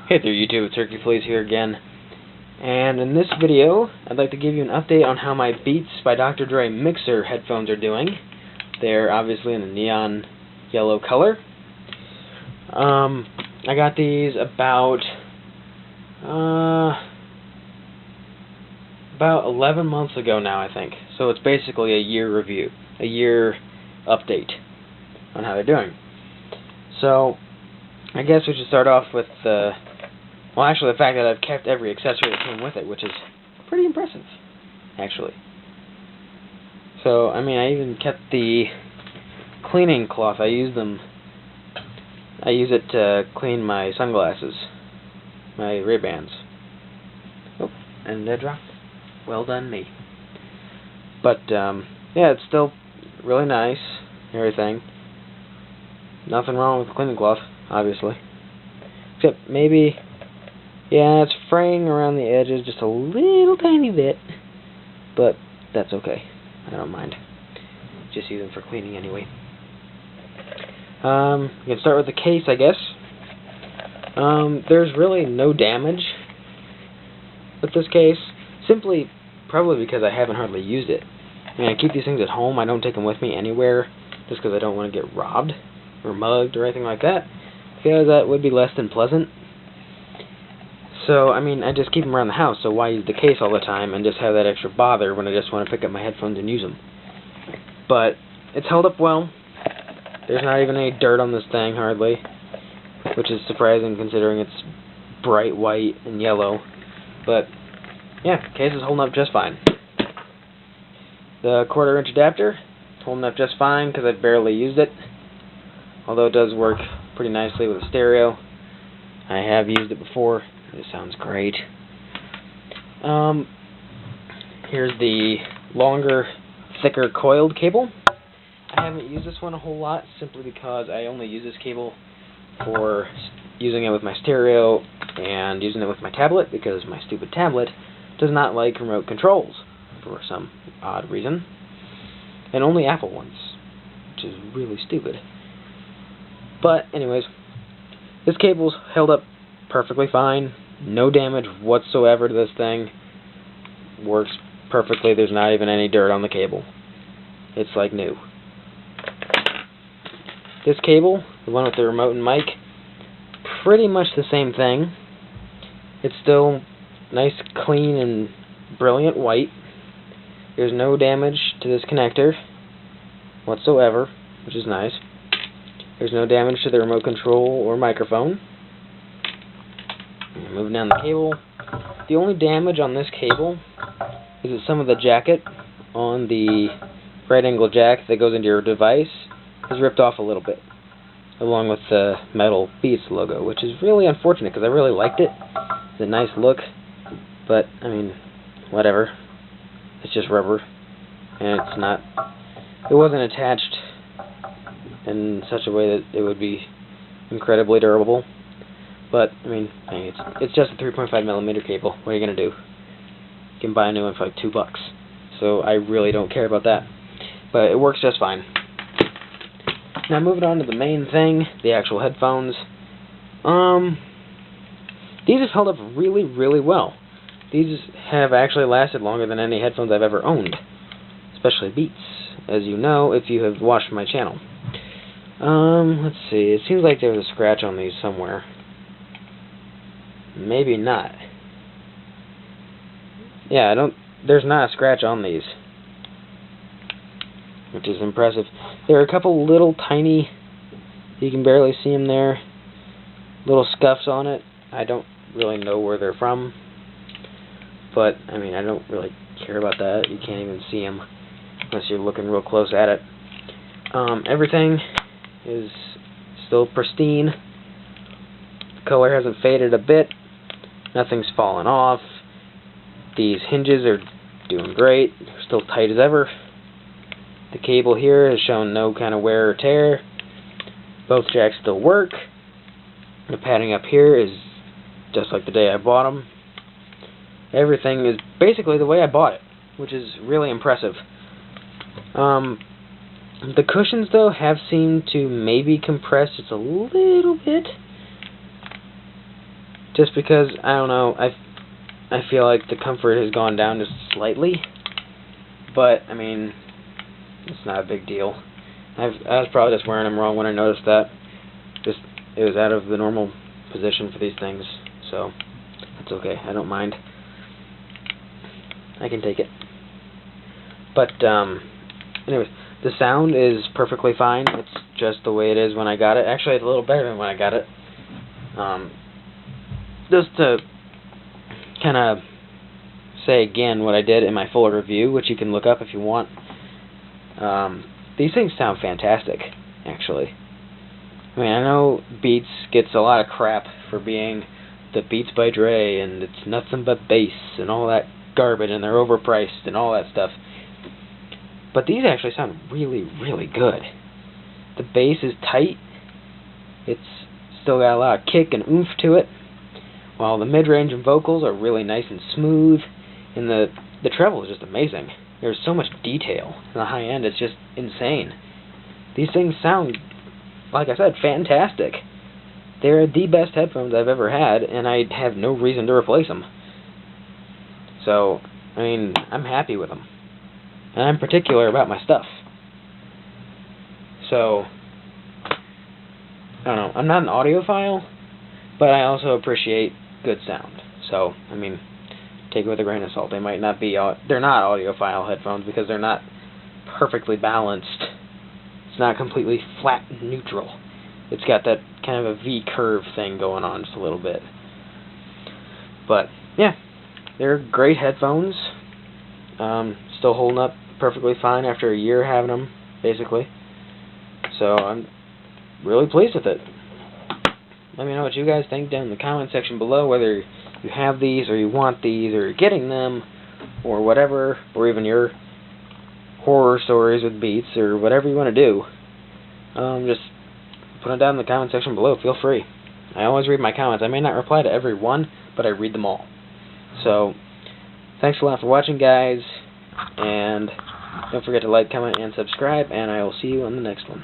Hey there YouTube, it's Hercules here again. And in this video, I'd like to give you an update on how my Beats by Dr. Dre Mixr headphones are doing. They're obviously in the neon yellow color. I got these about 11 months ago now, I think. So it's basically a year review, a year update on how they're doing. So I guess we should start off with the fact that I've kept every accessory that came with it, which is pretty impressive, actually. So, I mean, I even kept the cleaning cloth. I use it to clean my sunglasses, my Ray-Bans. Oh, and that dropped. Well done, me. But, yeah, it's still really nice, everything. Nothing wrong with the cleaning cloth, obviously. Except maybe, yeah, it's fraying around the edges just a little tiny bit. But that's okay. I don't mind. Just use them for cleaning anyway. You can start with the case, I guess. There's really no damage with this case. Simply, probably because I haven't hardly used it. I mean, I keep these things at home. I don't take them with me anywhere just because I don't want to get robbed or mugged or anything like that, because that would be less than pleasant. So, I mean, I just keep them around the house, so why use the case all the time and just have that extra bother when I just want to pick up my headphones and use them? But it's held up well. There's not even any dirt on this thing, hardly, which is surprising considering it's bright white and yellow. But, yeah, the case is holding up just fine. The 1/4-inch adapter is holding up just fine because I've barely used it. Although it does work pretty nicely with a stereo. I have used it before. It sounds great. Here's the longer, thicker coiled cable. I haven't used this one a whole lot simply because I only use this cable for using it with my stereo and using it with my tablet, because my stupid tablet does not like remote controls for some odd reason. And only Apple ones, which is really stupid. But anyways, this cable's held up perfectly fine. No damage whatsoever to this thing. Works perfectly. There's not even any dirt on the cable. It's like new. This cable, the one with the remote and mic, pretty much the same thing. It's still nice, clean, and brilliant white. There's no damage to this connector whatsoever, which is nice. There's no damage to the remote control or microphone. Moving down the cable. The only damage on this cable is that some of the jacket on the right angle jack that goes into your device is ripped off a little bit, along with the metal Beats logo, which is really unfortunate because I really liked it. It's a nice look, but I mean, whatever. It's just rubber, and it wasn't attached in such a way that it would be incredibly durable. But, I mean, it's just a 3.5mm cable. What are you going to do? You can buy a new one for like $2. So I really don't care about that. But it works just fine. Now moving on to the main thing, the actual headphones. These have held up really, really well. These have actually lasted longer than any headphones I've ever owned. Especially Beats, as you know if you have watched my channel. Let's see. It seems like there was a scratch on these somewhere. Maybe not. Yeah, there's not a scratch on these, which is impressive. There are a couple little tiny, you can barely see them there, little scuffs on it. I don't really know where they're from, but I mean, I don't really care about that. You can't even see them unless you're looking real close at it. Everything is still pristine. The color hasn't faded a bit. Nothing's fallen off. These hinges are doing great. They're still tight as ever. The cable here has shown no kind of wear or tear. Both jacks still work. The padding up here is just like the day I bought them. Everything is basically the way I bought it, which is really impressive. The cushions, though, have seemed to maybe compress just a little bit just because, I don't know, I feel like the comfort has gone down just slightly, but, I mean, it's not a big deal. I was probably just wearing them wrong when I noticed that. It was out of the normal position for these things, so that's okay. I don't mind. I can take it. But, anyways, the sound is perfectly fine. It's just the way it is when I got it. Actually, it's a little better than when I got it. Just to kind of say again what I did in my full review, which you can look up if you want. These things sound fantastic, actually. I mean, I know Beats gets a lot of crap for being the Beats by Dre, and it's nothing but bass and all that garbage, and they're overpriced and all that stuff. But these actually sound really, really good. The bass is tight. It's still got a lot of kick and oomph to it, while the mid-range and vocals are really nice and smooth, and the treble is just amazing. There's so much detail in the high end, it's just insane. These things sound, like I said, fantastic. They're the best headphones I've ever had, and I have no reason to replace them. So, I mean, I'm happy with them. And I'm particular about my stuff. So, I don't know, I'm not an audiophile, but I also appreciate good sound. So, I mean, take it with a grain of salt. They might not be, they're not audiophile headphones because they're not perfectly balanced. It's not completely flat and neutral. It's got that kind of a V-curve thing going on just a little bit. But, yeah, they're great headphones. Still holding up perfectly fine after a year having them, basically. So, I'm really pleased with it. Let me know what you guys think down in the comment section below, whether you have these, or you want these, or you're getting them, or whatever, or even your horror stories with Beats, or whatever you want to do. Just put it down in the comment section below. Feel free. I always read my comments. I may not reply to every one, but I read them all. So, thanks a lot for watching, guys, and don't forget to like, comment, and subscribe, and I will see you on the next one.